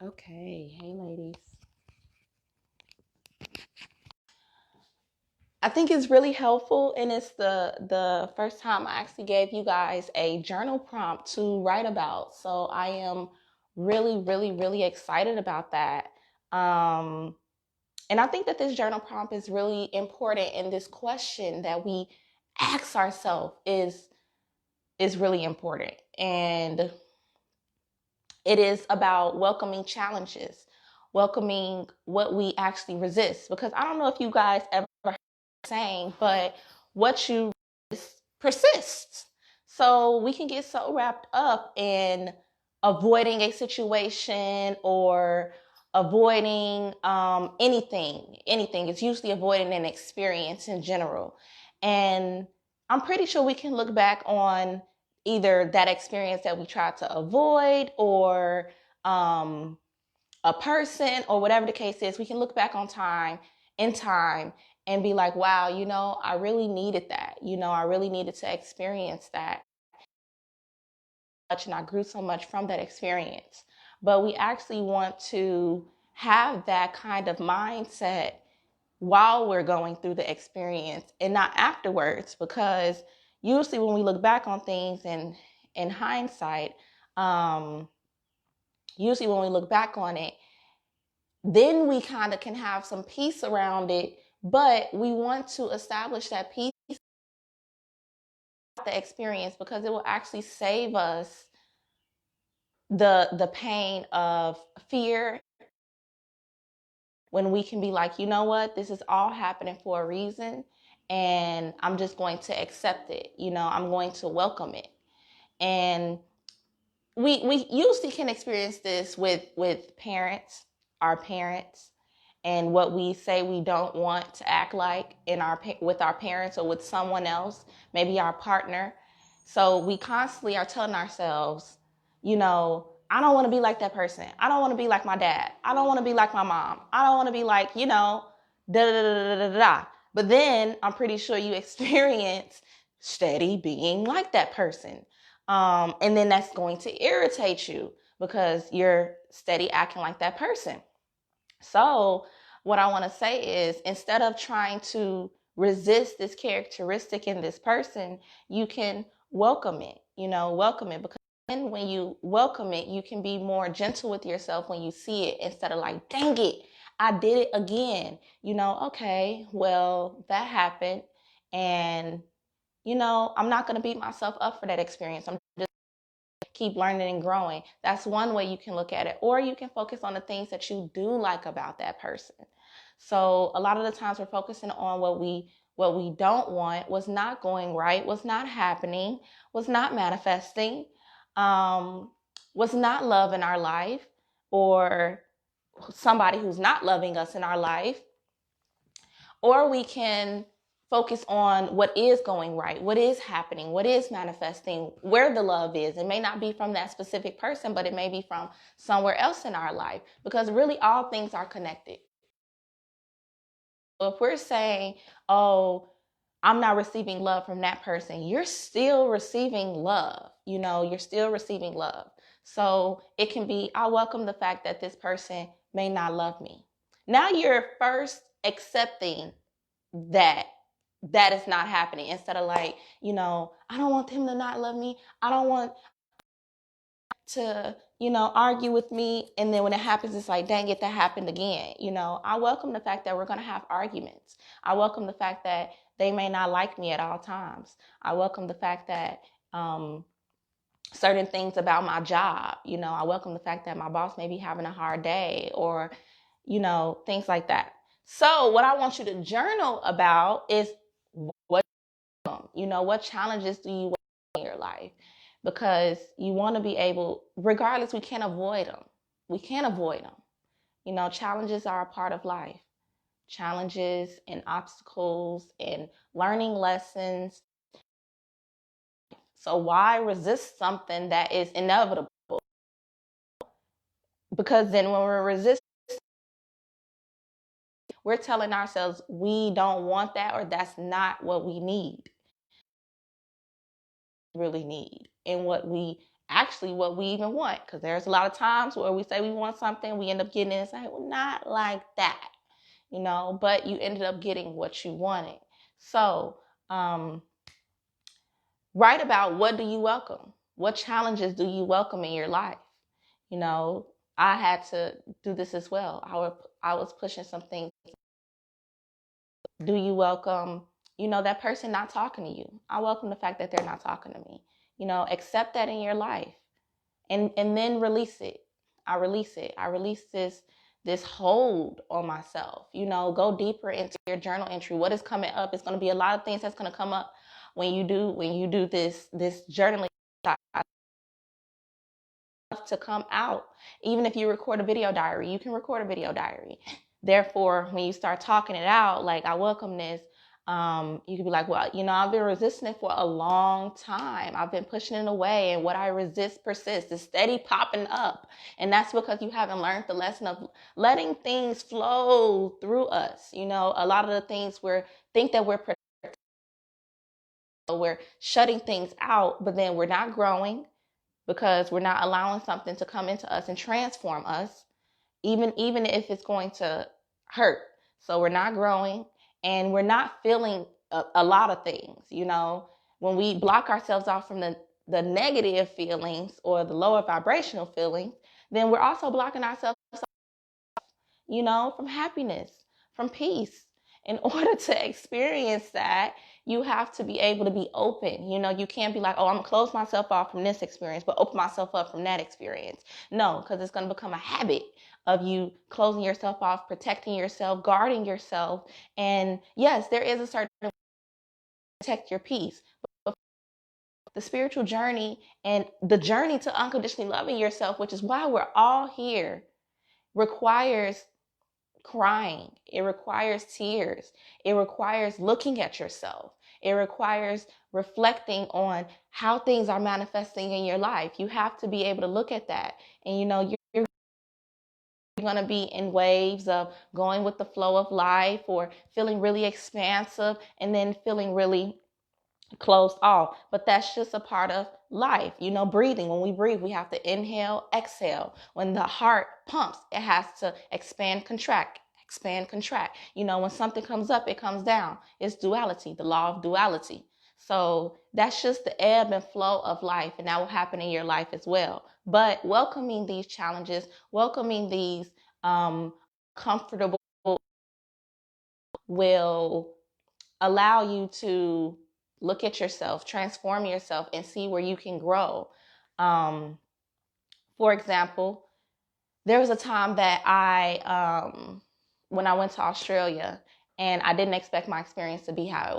Okay, hey ladies. I think it's really helpful, and it's the first time I actually gave you guys a journal prompt to write about. So I am really excited about that. Um, and I think that this journal prompt is really important, and this question that we ask ourselves is really important. And it is about welcoming challenges, welcoming what we actually resist. Because I don't know if you guys ever heard the saying, but what you resist persists. So we can get so wrapped up in avoiding a situation or avoiding anything. It's usually avoiding an experience in general. And I'm pretty sure we can look back on either that experience that we tried to avoid or um, a person or whatever the case is. We can look back on time and be like, wow, I really needed that. I really needed to experience that. And I grew so much from that experience. But we actually want to have that kind of mindset while we're going through the experience and not afterwards, because usually when we look back on things and in hindsight, um, usually when we look back on it, then we kind of can have some peace around it, but we want to establish that peace, the experience, because it will actually save us the pain of fear, when we can be like, you know what, this is all happening for a reason, and I'm just going to accept it. I'm going to welcome it. And we usually can experience this with parents, our parents, and what we say we don't want to act like in our with our parents or with someone else, maybe our partner. So we constantly are telling ourselves, I don't want to be like that person. I don't want to be like my dad. I don't want to be like my mom. I don't want to be like, da da da da da da. But then I'm pretty sure you experience steady being like that person. And then that's going to irritate you because you're steady acting like that person. So, what I want to say is, instead of trying to resist this characteristic in this person, you can welcome it, welcome it, because then when you welcome it, you can be more gentle with yourself when you see it, instead of like, dang it, I did it again. Okay, well, that happened. And, I'm not going to beat myself up for that experience. I'm just keep learning and growing. That's one way you can look at it. Or you can focus on the things that you do like about that person. So a lot of the times we're focusing on what we don't want, what's not going right, what's not happening, what's not manifesting, um, what's not love in our life, or somebody who's not loving us in our life. Or we can focus on what is going right, what is happening, what is manifesting, where the love is. It may not be from that specific person, but it may be from somewhere else in our life, because really all things are connected. If we're saying, oh, I'm not receiving love from that person, you're still receiving love. You're still receiving love. So it can be, I welcome the fact that this person may not love me. Now you're first accepting that that is not happening, instead of like, I don't want him to not love me. I don't want to, argue with me. And then when it happens, it's like, dang it, that happened again. I welcome the fact that we're going to have arguments. I welcome the fact that they may not like me at all times. I welcome the fact that certain things about my job, I welcome the fact that my boss may be having a hard day, or, things like that. So what I want you to journal about is what, what challenges do you want in your life? Because you want to be able, regardless, we can't avoid them. We can't avoid them. Challenges are a part of life. Challenges and obstacles and learning lessons. So why resist something that is inevitable? Because then when we're resisting, we're telling ourselves we don't want that, or that's not what we need, really need, and what we actually what we even want. Because there's a lot of times where we say we want something, we end up getting it and say, well, not like that, but you ended up getting what you wanted. So write about, what do you welcome? What challenges do you welcome in your life? I had to do this as well. I was pushing some things. Do you welcome, that person not talking to you? I welcome the fact that they're not talking to me. Accept that in your life, and then release it. I release it. I release this hold on myself. Go deeper into your journal entry. What is coming up? It's going to be a lot of things that's going to come up when you do this journaling to come out. Even if you record a video diary, you can record a video diary. Therefore, when you start talking it out, like, I welcome this, you could be like, well, I've been resisting it for a long time. I've been pushing it away, and what I resist persists. It's steady popping up. And that's because you haven't learned the lesson of letting things flow through us. A lot of the things think that we're shutting things out, but then we're not growing, because we're not allowing something to come into us and transform us, even if it's going to hurt. So we're not growing, and we're not feeling a lot of things. When we block ourselves off from the negative feelings or the lower vibrational feelings, then we're also blocking ourselves, from happiness, from peace. In order to experience that, you have to be able to be open. You can't be like, oh, I'm gonna close myself off from this experience, but open myself up from that experience. No, because it's gonna become a habit of you closing yourself off, protecting yourself, guarding yourself. And yes, there is a certain way to protect your peace. But the spiritual journey and the journey to unconditionally loving yourself, which is why we're all here, requires crying. It requires tears. It requires looking at yourself. It requires reflecting on how things are manifesting in your life. You have to be able to look at that. And you're going to be in waves of going with the flow of life, or feeling really expansive and then feeling really closed off. But that's just a part of life. Breathing. When we breathe, we have to inhale, exhale. When the heart pumps, it has to expand, contract. When something comes up, it comes down. It's duality, the law of duality. So that's just the ebb and flow of life, and that will happen in your life as well. But welcoming these challenges, welcoming these comfortable, will allow you to look at yourself, transform yourself, and see where you can grow. For example, there was a time that when I went to Australia, and I didn't expect my experience to be how it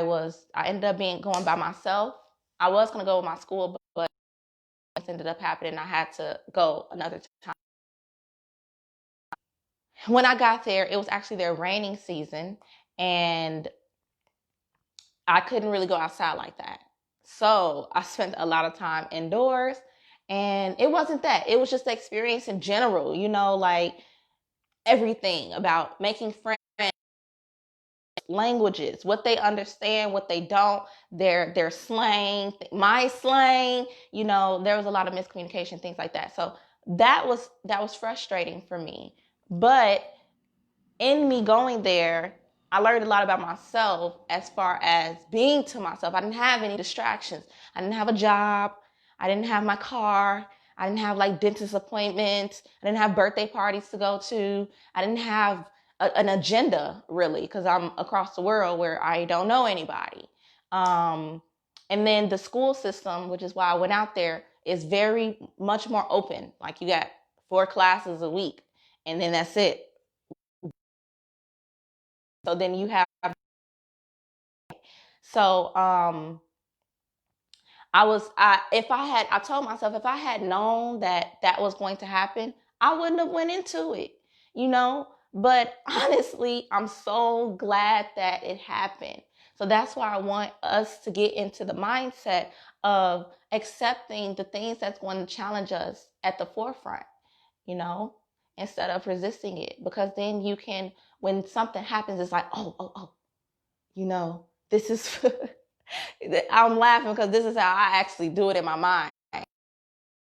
was. I ended up going by myself. I was going to go with my school, but it ended up happening. I had to go another time. When I got there, it was actually their raining season, and I couldn't really go outside like that. So I spent a lot of time indoors, and it wasn't that. It was just the experience in general, like everything about making friends, languages, what they understand, what they don't, their slang, my slang, there was a lot of miscommunication, things like that. So that was frustrating for me. But in me going there, I learned a lot about myself as far as being to myself. I didn't have any distractions. I didn't have a job. I didn't have my car. I didn't have like dentist appointments. I didn't have birthday parties to go to. I didn't have an agenda, really, because I'm across the world where I don't know anybody. And then the school system, which is why I went out there, is very much more open. Like, you got 4 classes a week, and then that's it. So then you have, so I told myself, if I had known that was going to happen, I wouldn't have went into it, but honestly, I'm so glad that it happened. So that's why I want us to get into the mindset of accepting the things that's going to challenge us at the forefront, instead of resisting it. Because then you can, when something happens, it's like, oh, this is, I'm laughing because this is how I actually do it in my mind.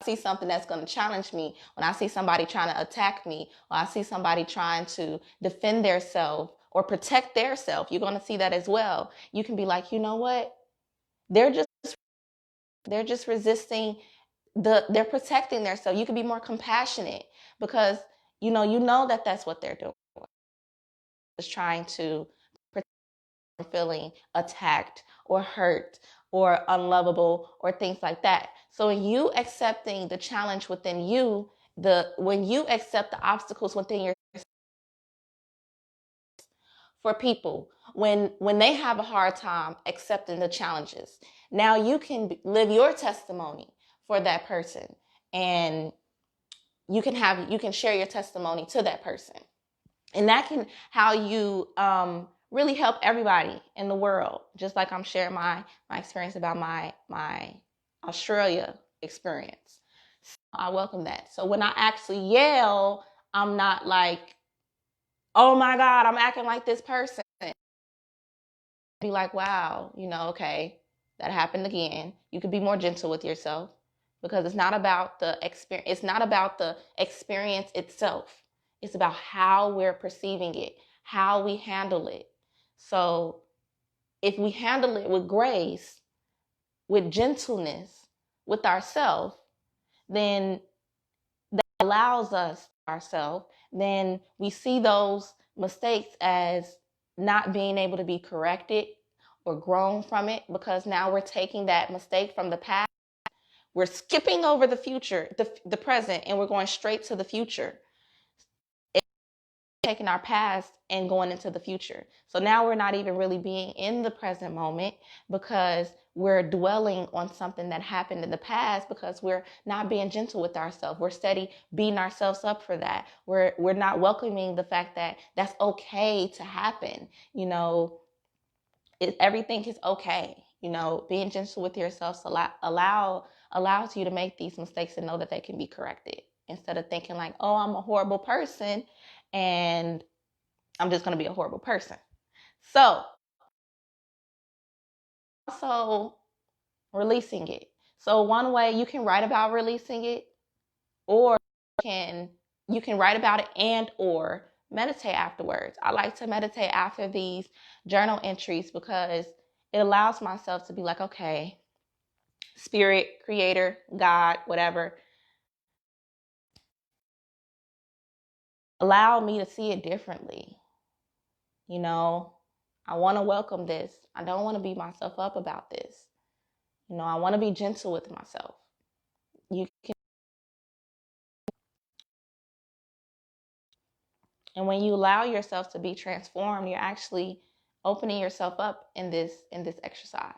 see something that's going to challenge me, when I see somebody trying to attack me, or I see somebody trying to defend their self or protect their self, you're going to see that as well. You can be like, you know what? They're just resisting they're protecting themselves. You can be more compassionate because you know that that's what they're doing. Just trying to protect from feeling attacked or hurt or unlovable or things like that. So when you accepting the challenge within you, when you accept the obstacles within your for people, when they have a hard time accepting the challenges, now you can live your testimony for that person, and you can share your testimony to that person, and that can how you really help everybody in the world. Just like I'm sharing my experience about my Australia experience. So I welcome that. So when I actually yell, I'm not like, oh my God, I'm acting like this person. Be like, wow, okay, that happened again. You could be more gentle with yourself because it's not about the experience. It's not about the experience itself. It's about how we're perceiving it, how we handle it. So if we handle it with grace, with gentleness, with ourselves, then that allows us ourselves, then we see those mistakes as not being able to be corrected or grown from it, because now we're taking that mistake from the past, we're skipping over the future, the present, and we're going straight to the future, taking our past and going into the future. So now we're not even really being in the present moment because we're dwelling on something that happened in the past, because we're not being gentle with ourselves. We're steady beating ourselves up for that. We're not welcoming the fact that that's okay to happen. Everything is okay. Being gentle with yourself allows you to make these mistakes and know that they can be corrected, instead of thinking like, oh, I'm a horrible person and I'm just going to be a horrible person. So also releasing it. So one way you can write about releasing it, or you can write about it and or meditate afterwards. I like to meditate after these journal entries because it allows myself to be like, okay, spirit, creator, God, whatever, allow me to see it differently. I want to welcome this. I don't want to beat myself up about this. I want to be gentle with myself. And when you allow yourself to be transformed, you're actually opening yourself up in this exercise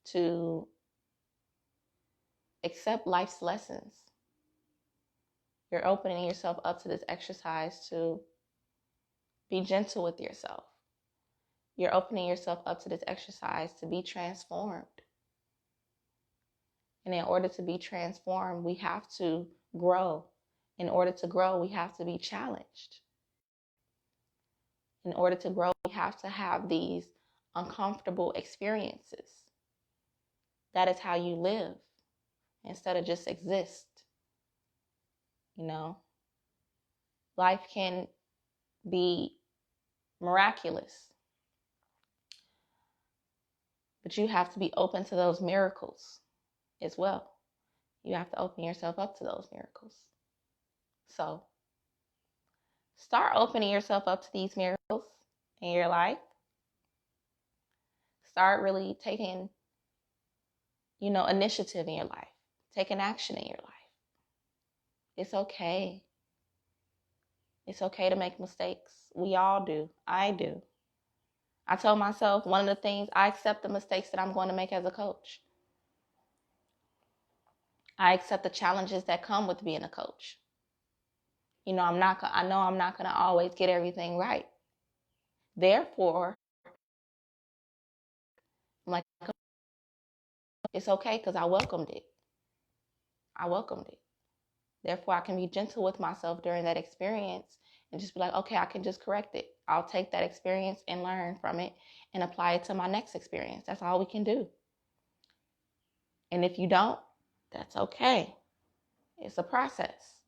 to accept life's lessons. You're opening yourself up to this exercise to be gentle with yourself. You're opening yourself up to this exercise to be transformed. And in order to be transformed, we have to grow. In order to grow, we have to be challenged. In order to grow, we have to have these uncomfortable experiences. That is how you live instead of just exist. Life can be miraculous, but you have to be open to those miracles as well. You have to open yourself up to those miracles. So start opening yourself up to these miracles in your life. Start really taking, initiative in your life. Taking action in your life. It's okay. It's okay to make mistakes. We all do. I do. I told myself one of the things, I accept the mistakes that I'm going to make as a coach. I accept the challenges that come with being a coach. I know I'm not going to always get everything right. Therefore, I'm like, it's okay because I welcomed it. Therefore, I can be gentle with myself during that experience and just be like, okay, I can just correct it. I'll take that experience and learn from it and apply it to my next experience. That's all we can do. And if you don't, that's okay. It's a process.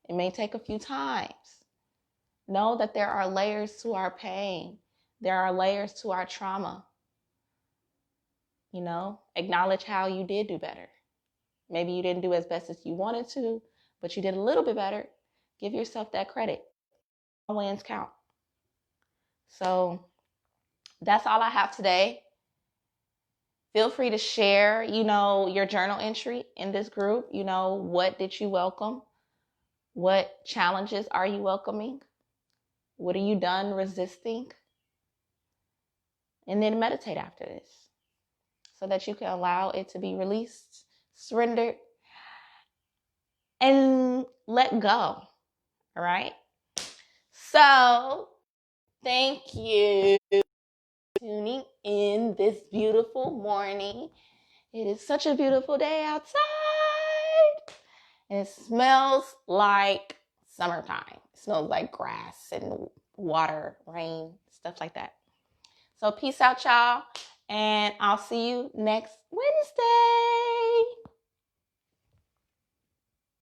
It may take a few times. Know that there are layers to our pain. There are layers to our trauma. You know, acknowledge how you did do better. Maybe you didn't do as best as you wanted to, but you did a little bit better. Give yourself that credit. All wins count. So that's all I have today. Feel free to share, your journal entry in this group. What did you welcome? What challenges are you welcoming? What are you done resisting? And then meditate after this so that you can allow it to be released, surrendered, and let go. All right? So, thank you for tuning in this beautiful morning. It is such a beautiful day outside. And it smells like summertime. It smells like grass and water, rain, stuff like that. So peace out, y'all. And I'll see you next Wednesday.